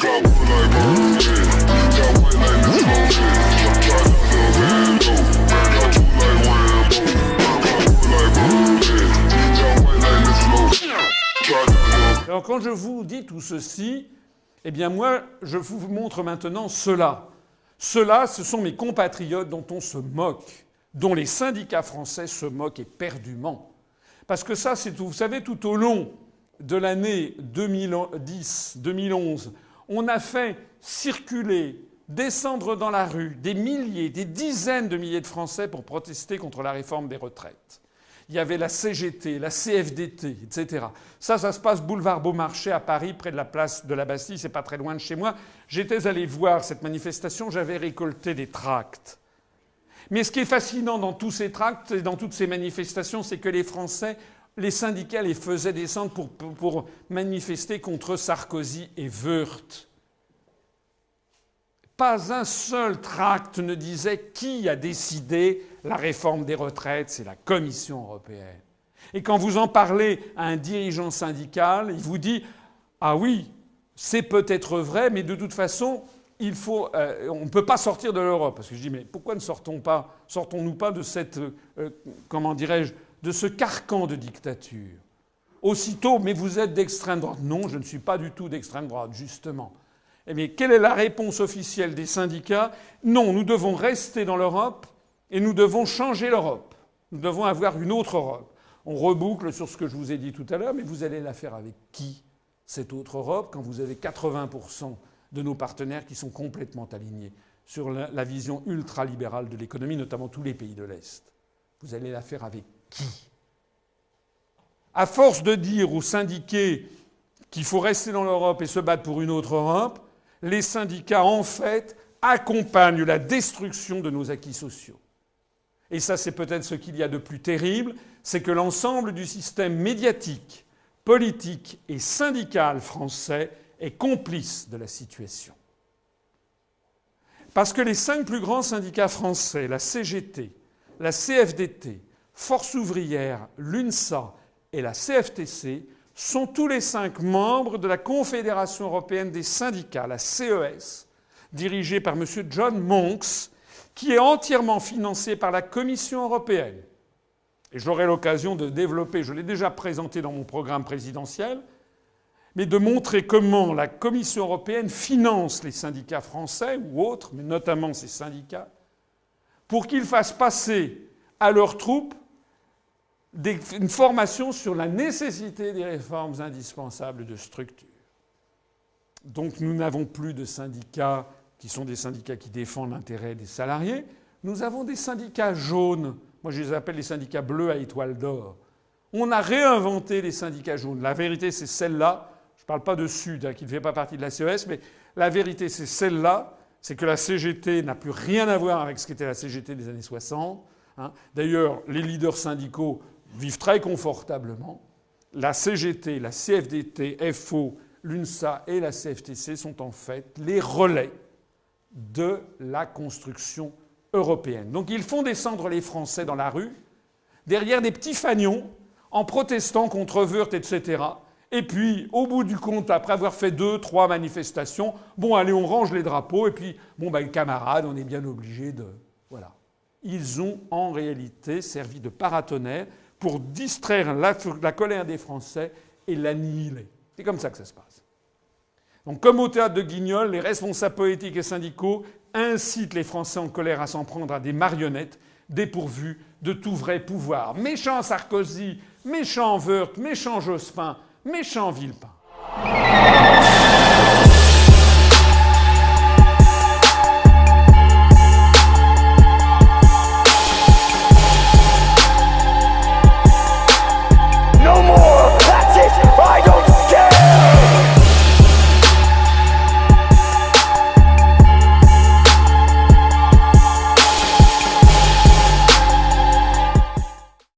Alors quand je vous dis tout ceci, eh bien moi, je vous montre maintenant cela. Cela, ce sont mes compatriotes dont on se moque, dont les syndicats français se moquent éperdument. Parce que ça, c'est tout. Vous savez, tout au long de l'année 2010-2011, on a fait circuler, descendre dans la rue des milliers, des dizaines de milliers de Français pour protester contre la réforme des retraites. Il y avait la CGT, la CFDT, etc. Ça se passe boulevard Beaumarchais à Paris, près de la place de la Bastille, c'est pas très loin de chez moi. J'étais allé voir cette manifestation, j'avais récolté des tracts. Mais ce qui est fascinant dans tous ces tracts et dans toutes ces manifestations, c'est que les Français, les syndicats les faisaient descendre pour manifester contre Sarkozy et Wörth. Pas un seul tract ne disait qui a décidé la réforme des retraites, c'est la Commission européenne. Et quand vous en parlez à un dirigeant syndical, il vous dit « Ah oui, c'est peut-être vrai, mais de toute façon, on ne peut pas sortir de l'Europe. » Parce que je dis « Mais pourquoi ne sortons-nous pas de cette, de ce carcan de dictature ?» Aussitôt « Mais vous êtes d'extrême droite. » Non, je ne suis pas du tout d'extrême droite, justement. Mais quelle est la réponse officielle des syndicats ? Non, nous devons rester dans l'Europe et nous devons changer l'Europe. Nous devons avoir une autre Europe. On reboucle sur ce que je vous ai dit tout à l'heure, mais vous allez la faire avec qui, cette autre Europe, quand vous avez 80% de nos partenaires qui sont complètement alignés sur la vision ultralibérale de l'économie, notamment tous les pays de l'Est. Vous allez la faire avec qui ? À force de dire aux syndiqués qu'il faut rester dans l'Europe et se battre pour une autre Europe, les syndicats, en fait, accompagnent la destruction de nos acquis sociaux. Et ça, c'est peut-être ce qu'il y a de plus terrible, c'est que l'ensemble du système médiatique, politique et syndical français est complice de la situation. Parce que les 5 plus grands syndicats français, la CGT, la CFDT, Force ouvrière, l'UNSA et la CFTC, sont tous les 5 membres de la Confédération européenne des syndicats, la CES, dirigée par M. John Monks, qui est entièrement financée par la Commission européenne. Et j'aurai l'occasion de développer, je l'ai déjà présenté dans mon programme présidentiel, mais de montrer comment la Commission européenne finance les syndicats français ou autres, mais notamment ces syndicats, pour qu'ils fassent passer à leurs troupes une formation sur la nécessité des réformes indispensables de structure. Donc nous n'avons plus de syndicats qui sont des syndicats qui défendent l'intérêt des salariés. Nous avons des syndicats jaunes. Moi, je les appelle les syndicats bleus à étoile d'or. On a réinventé les syndicats jaunes. La vérité, c'est celle-là. Je ne parle pas de Sud, qui ne fait pas partie de la CES, mais la vérité, c'est celle-là. C'est que la CGT n'a plus rien à voir avec ce qu'était la CGT des années 60. D'ailleurs, les leaders syndicaux vivent très confortablement. La CGT, la CFDT, FO, l'UNSA et la CFTC sont en fait les relais de la construction européenne. Donc ils font descendre les Français dans la rue, derrière des petits fanions, en protestant contre Wörth, etc. Et puis, au bout du compte, après avoir fait 2-3 manifestations, bon, allez, on range les drapeaux, et puis, bon, ben, camarades, on est bien obligé de... Voilà. Ils ont, en réalité, servi de paratonnerre pour distraire la colère des Français et l'annihiler. C'est comme ça que ça se passe. Donc, comme au théâtre de Guignol, les responsables politiques et syndicaux incitent les Français en colère à s'en prendre à des marionnettes dépourvues de tout vrai pouvoir. Méchant Sarkozy, méchant Wörth, méchant Jospin, méchant Villepin.